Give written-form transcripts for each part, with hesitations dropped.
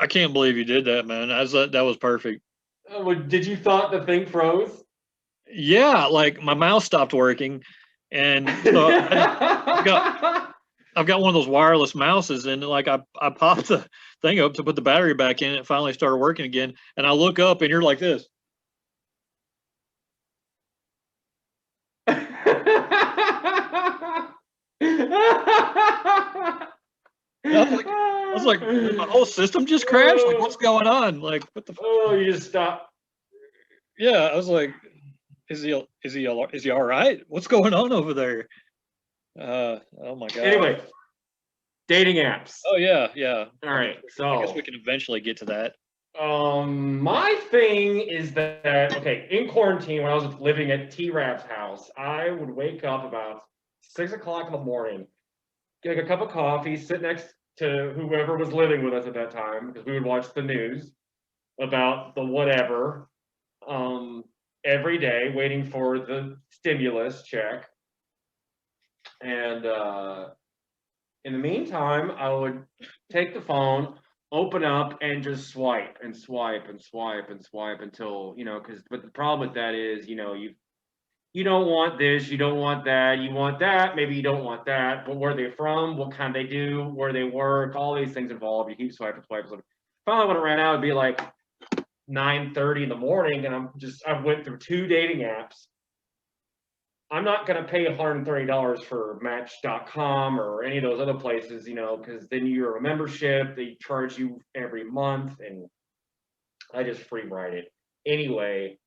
I can't believe you did that, man. That was perfect. Did you thought the thing froze? Yeah, like my mouse stopped working, and so I've got I've got one of those wireless mouses, and like I popped the thing up to put the battery back in. It finally started working again, and I look up, and you're like this. And I was like, did my whole system just crash? Like, what's going on? Like, what the? Oh, you just stop. Yeah, I was like, is he all right? What's going on over there? Oh my god. Anyway, dating apps. Oh yeah, yeah. All right, I guess so we can eventually get to that. my thing is that okay, in quarantine when I was living at T Rap's house, I would wake up about 6 o'clock in the morning, get a cup of coffee, sit next to whoever was living with us at that time because we would watch the news about the whatever um, every day, waiting for the stimulus check. And in the meantime, I would take the phone, open up, and just swipe and swipe and swipe and swipe until because. But the problem with that is, you don't want this, you don't want that, you want that, maybe you don't want that. But where they're from, what kind they do, where they work, all these things involved. You keep swiping, swiping. Finally, when it ran out, it'd be like 9:30 in the morning, and I went through 2 dating apps. I'm not going to pay $130 for Match.com or any of those other places, because then you're a membership. They charge you every month, and I just free ride it anyway.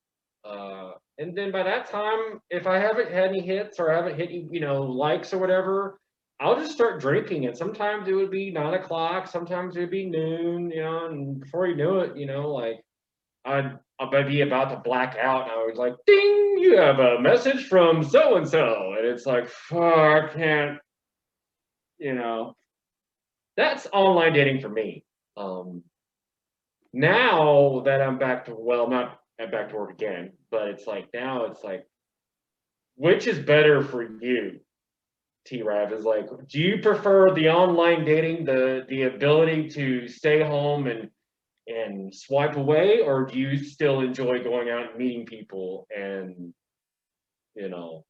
And then by that time, if I haven't had any hits or I haven't hit likes or whatever, I'll just start drinking. And sometimes it would be 9 o'clock, sometimes it would be noon, and before you knew it, like I'd be about to black out, and I was like, "Ding! You have a message from so and so," and it's like, "Fuck, I can't." You know, that's online dating for me. Um, Now that I'm back to not back to work again, but it's like now it's like, which is better for you, T-Rav? Is like, do you prefer the online dating, the ability to stay home and swipe away, or do you still enjoy going out and meeting people and you know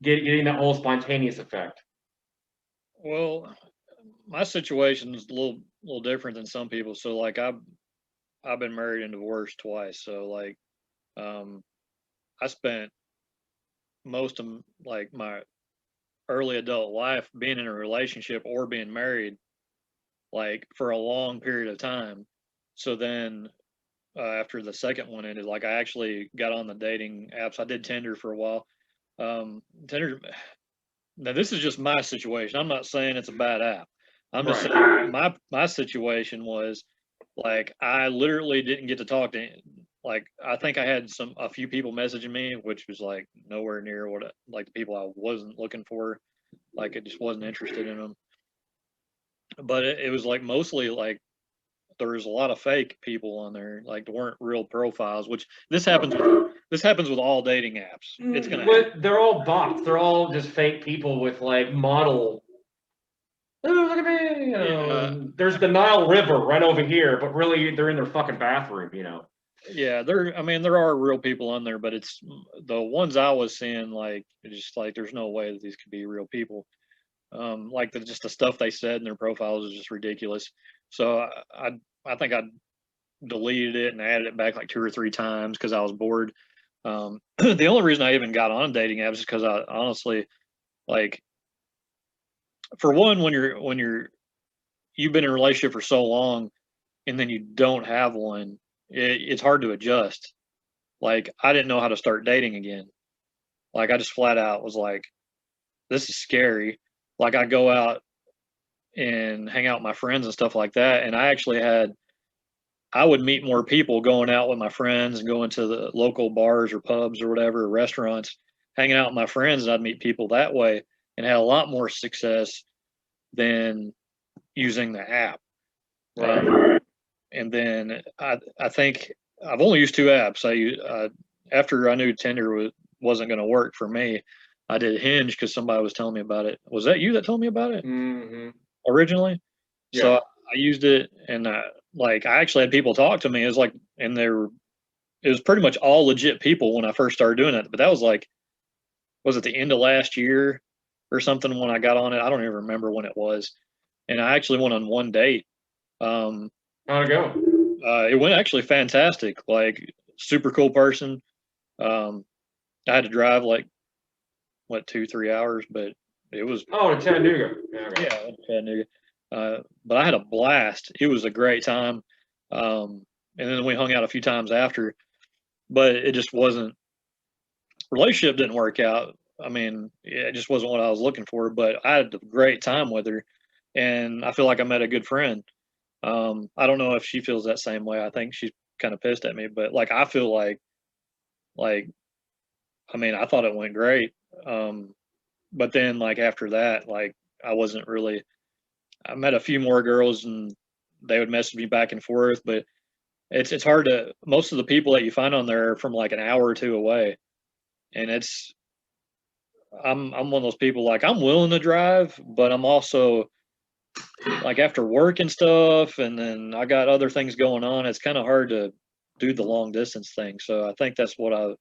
getting that whole spontaneous effect? Well, my situation is a little different than some people. So like I've been married and divorced twice. So like um I spent most of like my early adult life being in a relationship or being married like for a long period of time. So then after the second one ended, like I actually got on the dating apps. I did Tinder for a while. Tinder. Now this is just my situation. I'm not saying it's a bad app. I'm just Right. saying my situation was like I literally didn't get to talk to like I think I had a few people messaging me, which was like nowhere near what like the people I wasn't looking for. Like it just wasn't interested in them. But it was like mostly like there was a lot of fake people on there. Like there weren't real profiles, which this happens with all dating apps. It's gonna happen. But they're all bots. They're all just fake people with like model. Oh, look at me! Yeah, There's the Nile River right over here, but really they're in their fucking bathroom. yeah, I mean, there are real people on there, but it's the ones I was seeing, like, it's just like there's no way that these could be real people. Like just the stuff they said in their profiles is just ridiculous. So I think I deleted it and added it back like 2 or 3 times because I was bored. The only reason I even got on dating apps is because I honestly like, for one, you've been in a relationship for so long and then you don't have one, it's hard to adjust. Like I didn't know how to start dating again. Like I just flat out was like, this is scary. Like I go out and hang out with my friends and stuff like that. And I would meet more people going out with my friends and going to the local bars or pubs or whatever, or restaurants, hanging out with my friends. And I'd meet people that way and had a lot more success than using the app. Right. And then I think I've only used 2 apps. After I knew Tinder wasn't going to work for me, I did Hinge because somebody was telling me about it. Was that you that told me about it Mm-hmm. originally? Yeah. So I used it, and like I actually had people talk to me. It was like, and it was pretty much all legit people when I first started doing it. But that was like, was it the end of last year or something when I got on it? I don't even remember when it was. And I actually went on one date. Um, How'd it go? it went actually fantastic. Like super cool person. Um, I had to drive like what 2-3 hours, but it was Oh, to Chattanooga. Yeah, okay. yeah, I went to Chattanooga. But I had a blast. It was a great time. And then we hung out a few times after, but it just wasn't relationship didn't work out. I mean, it just wasn't what I was looking for. But I had a great time with her, and I feel like I met a good friend. I don't know if she feels that same way. I think she's kind of pissed at me, but like I feel like I mean, I thought it went great. Um, but then like after that, like I wasn't really. I met a few more girls, and they would message me back and forth, but it's hard to. Most of the people that you find on there are from like an hour or two away, and it's I'm one of those people like I'm willing to drive, but I'm also like after work and stuff, and then I got other things going on. It's kind of hard to do the long distance thing. So I think that's what I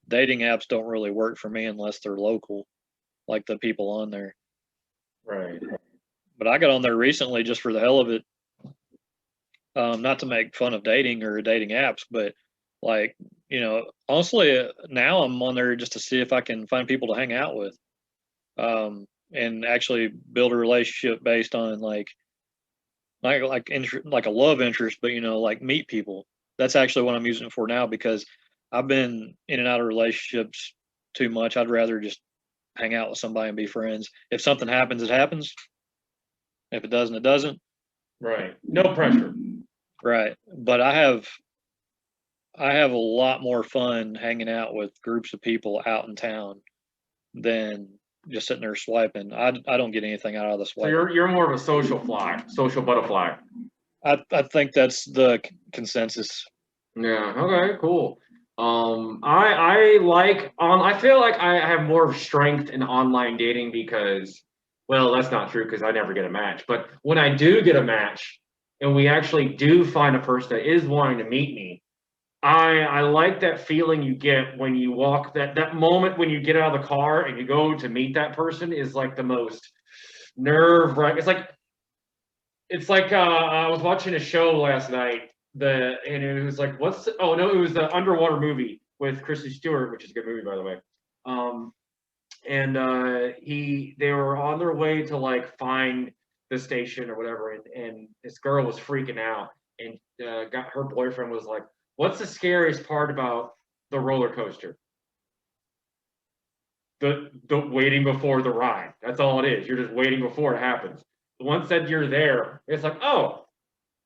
dating apps don't really work for me unless they're local, like the people on there. Right. But I got on there recently just for the hell of it, not to make fun of dating or dating apps, but like honestly, now I'm on there just to see if I can find people to hang out with. And actually build a relationship based on like a love interest, but like meet people. That's actually what I'm using it for now because I've been in and out of relationships too much. I'd rather just hang out with somebody and be friends. If something happens, it happens. If it doesn't, it doesn't. Right. No pressure. Right. But I have a lot more fun hanging out with groups of people out in town than just sitting there swiping. I don't get anything out of the So swiping. you're more of a social fly, social butterfly. I think that's the consensus. Yeah. Okay. Cool. I like on. I feel like I have more strength in online dating because, well, that's not true because I never get a match. But when I do get a match, and we actually do find a person that is wanting to meet me, I like that feeling you get when you walk that moment when you get out of the car and you go to meet that person is like the most nerve wracking. It's like I was watching a show last night. And it was like, oh no, it was the underwater movie with Kristen Stewart, which is a good movie by the way. Um, and they were on their way to like find the station or whatever, and this girl was freaking out, and got her boyfriend was like, "What's the scariest part about the roller coaster?" The waiting before the ride. That's all it is. You're just waiting before it happens. Once that you're there, it's like, oh,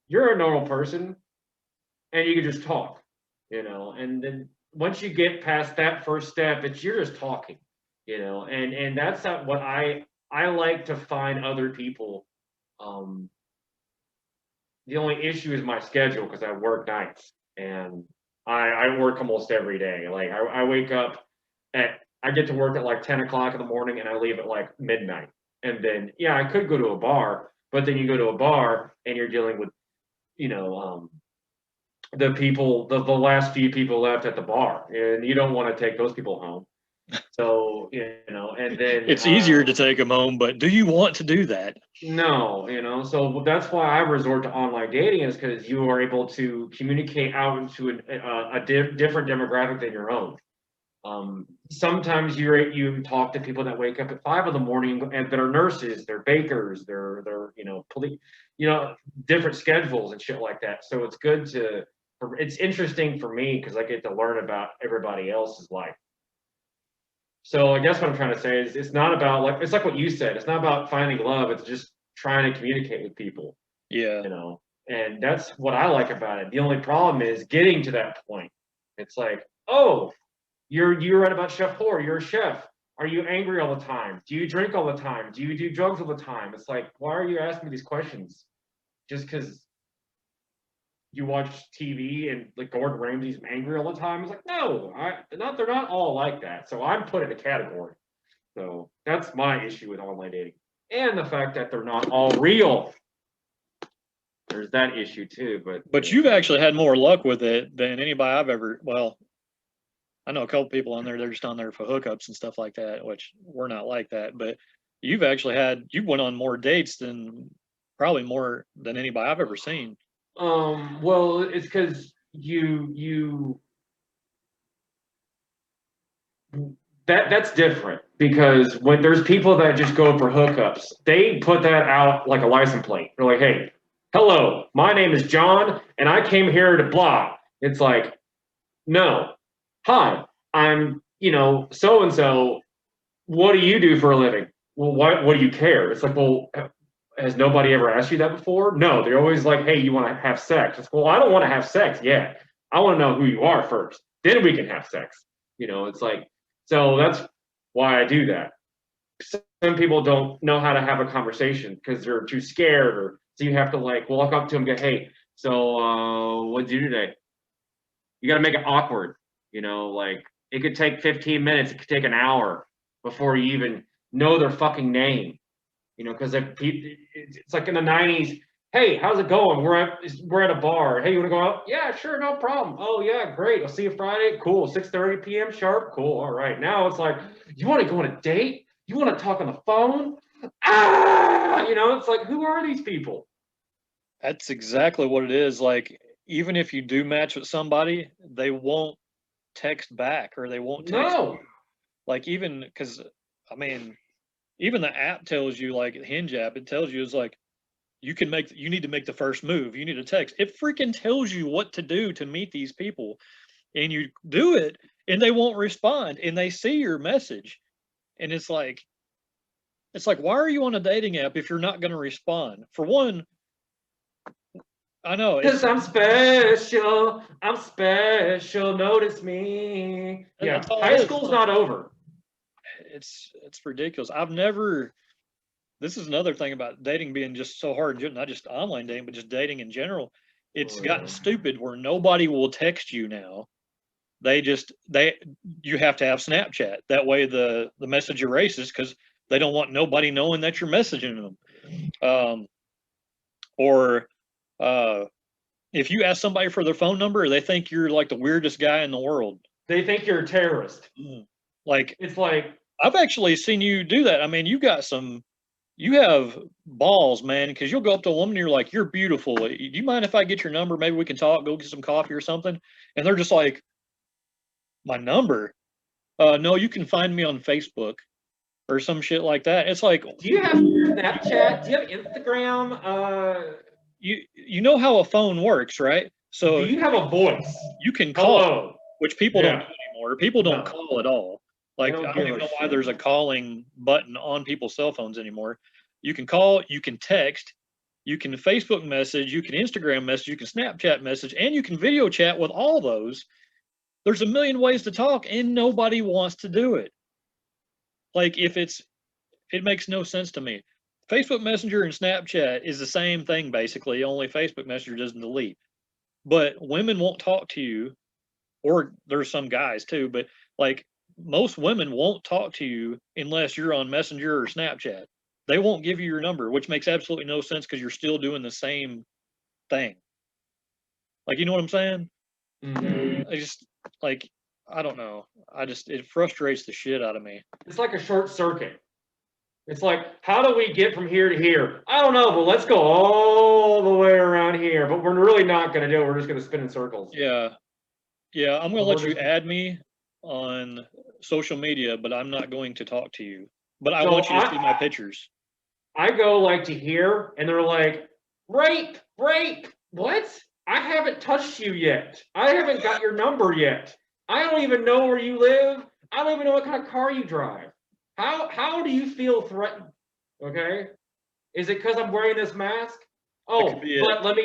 you're a normal person, and you can just talk, And then once you get past that first step, you're just talking, And that's not what I like to find other people. Um, the only issue is my schedule because I work nights and I work almost every day. Like I wake up I get to work at like 10 o'clock in the morning and I leave at like midnight. And then, yeah, I could go to a bar, but then you go to a bar and you're dealing with, you know, the people, the last few people left at the bar, and you don't want to take those people home. So, and then It's easier to take them home, but do you want to do that? no, so that's why I resort to online dating is because you are able to communicate out into different demographic than your own. Sometimes you talk to people that wake up at 5 in the morning and that are nurses, they're bakers, they're police, different schedules and shit like that. So it's interesting for me because I get to learn about everybody else's life. So I guess what I'm trying to say is it's not about it's like what you said. It's not about finding love. It's just trying to communicate with people, Yeah. And that's what I like about it. The only problem is getting to that point. It's like, oh, you're right about Chef Hoare. You're a chef. Are you angry all the time? Do you drink all the time? Do you do drugs all the time? It's like, why are you asking me these questions? Just because you watch TV and like Gordon Ramsay's angry all the time? It's like, no, they're not all like that. So I'm put in a category. So that's my issue with online dating. And the fact that they're not all real. there's that issue too. But you've actually had more luck with it than anybody I've ever. Well, I know a couple people on there. They're just on there for hookups and stuff like that, which we're not like that. But you've actually you went on more dates than probably more than anybody I've ever seen. Well, it's because that's different, because when there's people that just go for hookups, they put that out like a license plate. They're like, hey, hello, my name is John, and I came here to blah. It's like, no, hi, I'm, so and so. What do you do for a living? Well, what do you care? It's like, well, has nobody ever asked you that before? No, they're always like, hey, you want to have sex? It's, well, I don't want to have sex yet. I want to know who you are first. Then we can have sex. It's like, so that's why I do that. Some people don't know how to have a conversation because they're too scared, or so you have to like walk up to them and go, hey, so what'd you do today? You got to make it awkward. Like it could take 15 minutes, it could take an hour before you even know their fucking name. Because it's like in the 90s. Hey, how's it going? We're at a bar. Hey, you want to go out? Yeah, sure, no problem. Oh yeah, great. I'll see you Friday. Cool. 6:30 p.m. sharp. Cool. All right. Now it's like, you want to go on a date? You want to talk on the phone? It's like, who are these people? That's exactly what it is. Like, even if you do match with somebody, they won't text back, or they won't text you. Like, even because, I mean, even the app tells you, like Hinge app, it tells you, it's like, you need to make the first move. You need to text. It freaking tells you what to do to meet these people, and you do it, and they won't respond, and they see your message, and it's like, why are you on a dating app if you're not going to respond? For one, I know because I'm special. I'm special. Notice me. Yeah, high school's not over. It's ridiculous. This is another thing about dating being just so hard, not just online dating, but just dating in general. It's gotten stupid where nobody will text you now. You have to have Snapchat. That way the message erases, because they don't want nobody knowing that you're messaging them. Or if you ask somebody for their phone number, they think you're like the weirdest guy in the world. They think you're a terrorist. Like, it's like, I've actually seen you do that. I mean, you have balls, man, because you'll go up to a woman and you're like, you're beautiful. Do you mind if I get your number? Maybe we can talk, go get some coffee or something. And they're just like, my number? No, you can find me on Facebook or some shit like that. It's like, do you have Snapchat? Do you have Instagram? You know how a phone works, right? So do you have a voice? You can call, which people don't do anymore. People don't call at all. Like, I don't even know why there's a calling button on people's cell phones anymore. You can call, you can text, you can Facebook message, you can Instagram message, you can Snapchat message, and you can video chat with all those. There's a million ways to talk, and nobody wants to do it. Like, it makes no sense to me. Facebook Messenger and Snapchat is the same thing, basically, only Facebook Messenger doesn't delete. But women won't talk to you, or there's some guys too, but like, most women won't talk to you unless you're on Messenger or Snapchat. They won't give you your number, which makes absolutely no sense, because you're still doing the same thing. Like, you know what I'm saying? Mm-hmm. I just, like, I don't know. It frustrates the shit out of me. It's like a short circuit. It's like, how do we get from here to here? I don't know, but let's go all the way around here. But we're really not going to do it. We're just going to spin in circles. Yeah. Yeah, I'm going to let you add me on social media, but I'm not going to talk to you. But I want you to see my pictures. I go like to here, and they're like, rape. What? I haven't touched you yet. I haven't got your number yet. I don't even know where you live. I don't even know what kind of car you drive. How do you feel threatened? Okay, is it because I'm wearing this mask? Oh, but let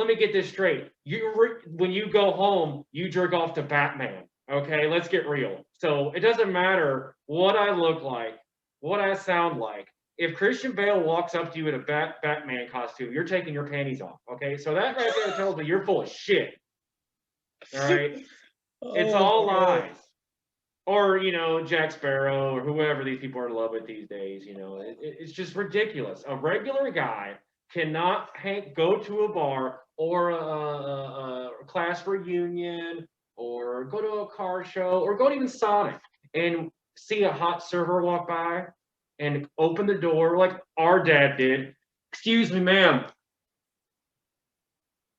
me get this straight. When you go home, you jerk off to Batman. Okay, let's get real. So it doesn't matter what I look like, what I sound like. If Christian Bale walks up to you in a Batman costume, you're taking your panties off. Okay, so that right there tells me you're full of shit. All right, it's all lies. Or, Jack Sparrow, or whoever these people are in love with these days. It's just ridiculous. A regular guy cannot go to a bar or a class reunion or go to a car show or go to even Sonic and see a hot server walk by and open the door like our dad did. Excuse me, ma'am.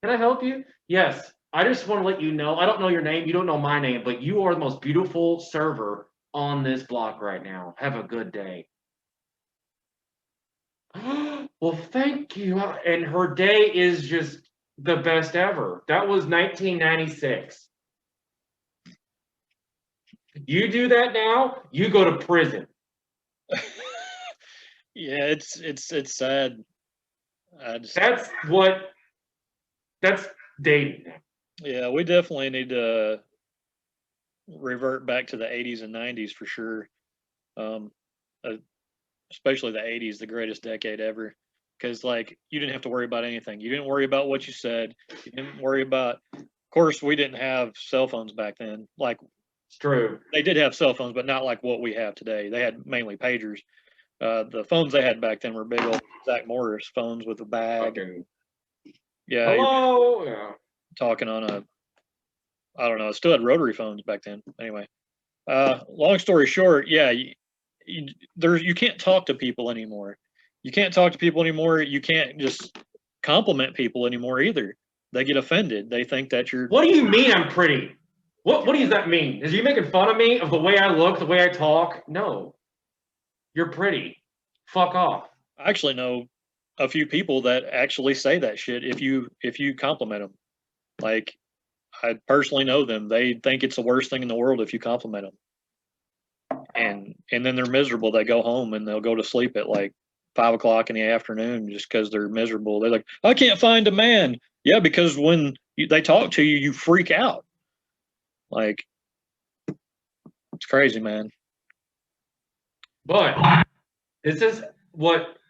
Can I help you? Yes. I just want to let you know, I don't know your name, you don't know my name, but you are the most beautiful server on this block right now. Have a good day. Well, thank you. And her day is just the best ever. That was 1996. You do that now, you go to prison. Yeah, it's sad. That's dating. Yeah, we definitely need to revert back to the 80s and 90s for sure. Um, uh, Especially the 80s, the greatest decade ever. Because like you didn't have to worry about anything. You didn't worry about what you said. You didn't worry about. Of course, we didn't have cell phones back then. Like It's true. they did have cell phones, but not like what we have today. They had mainly pagers. The phones they had back then were big old Zach Morris phones with a bag. Fucking, Yeah, you're hello. Yeah. talking on a, I don't know, it still had rotary phones back then. Anyway, long story short, yeah, you can't talk to people anymore. You can't talk to people anymore. You can't just compliment people anymore either. They get offended. They think that you're. What do you mean I'm pretty? What does that mean? Is you making fun of me of the way I look, the way I talk? No. You're pretty. Fuck off. I actually know a few people that actually say that shit if you compliment them. Like I personally know them. They think it's the worst thing in the world if you compliment them. And then they're miserable. They go home and they'll go to sleep at like 5 o'clock in the afternoon just because they're miserable. They're like, I can't find a man. Yeah, because when they talk to you, you freak out. Like it's crazy, man. But this is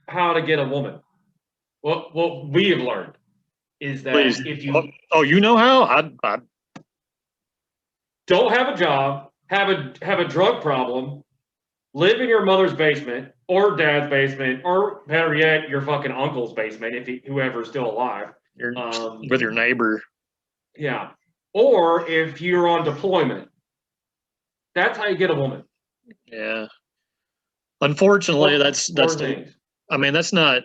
how to get a woman. What we have learned is that Please. if you You know how? I don't have a job, have a drug problem, live in your mother's basement or dad's basement, or better yet, your fucking uncle's basement, whoever's still alive. you're with your neighbor. Yeah. Or if you're on deployment. That's how you get a woman. Yeah. Unfortunately, that's things. I mean, that's not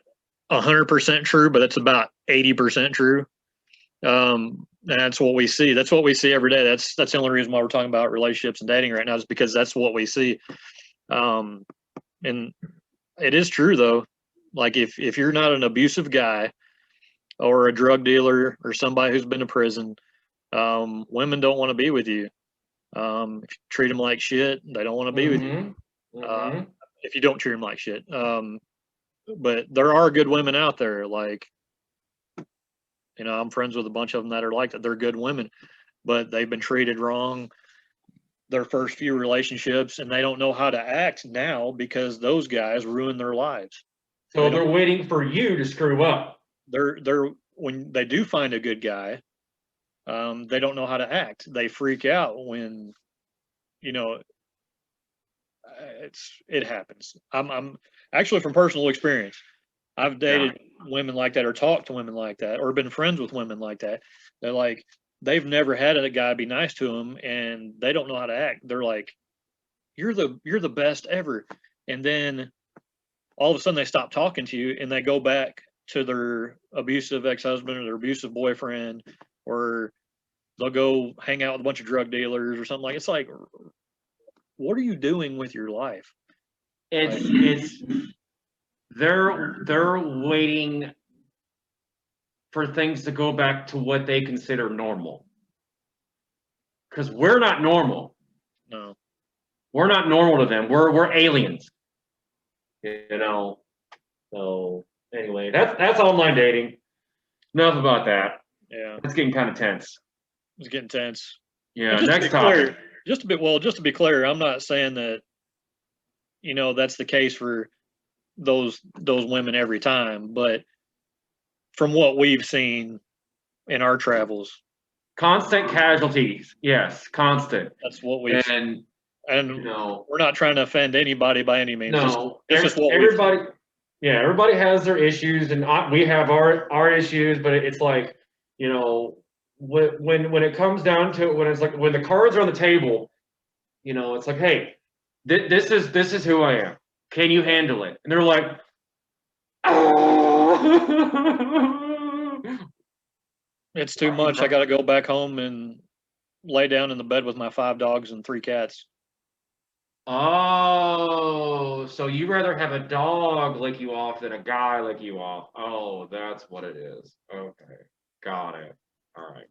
100% true, but it's about 80% true. And that's what we see. That's what we see every day. That's the only reason why we're talking about relationships and dating right now is because that's what we see. And it is true though. Like if you're not an abusive guy or a drug dealer or somebody who's been to prison, women don't want to be with you. If you treat them like shit, they don't want to be with you. If you don't treat them like shit. But there are good women out there. Like, I'm friends with a bunch of them that are like that. They're good women, but they've been treated wrong their first few relationships, and they don't know how to act now because those guys ruin their lives. So they're waiting for you to screw up. They're when they do find a good guy, they don't know how to act. They freak out when, it happens. I'm actually from personal experience. I've dated women like that or talked to women like that or been friends with women like that. They're like, they've never had a guy be nice to them and they don't know how to act. They're like, you're the best ever. And then all of a sudden they stop talking to you and they go back to their abusive ex-husband or their abusive boyfriend, or they'll go hang out with a bunch of drug dealers or something. Like, it's like, what are you doing with your life? They're waiting for things to go back to what they consider normal. Because we're not normal. No. We're not normal to them. We're aliens. So anyway, that's online dating. Enough about that. Yeah. It's getting kind of tense. It's getting tense. Yeah, next topic. Just to be clear, I'm not saying that, that's the case for those women every time, but from what we've seen in our travels, constant casualties. Yes, constant. That's what we've and we're not trying to offend anybody by any means. No, it's just what everybody. Yeah, everybody has their issues, and we have our issues, but it's like, you know, when it comes down to it, when it's like when the cards are on the table, you know, it's like, hey, this is who I am. Can you handle it? And they're like, oh. It's too much. I got to go back home and lay down in the bed with my 5 dogs and 3 cats. Oh, so you rather have a dog lick you off than a guy lick you off. Oh, that's what it is. Okay, got it. All right.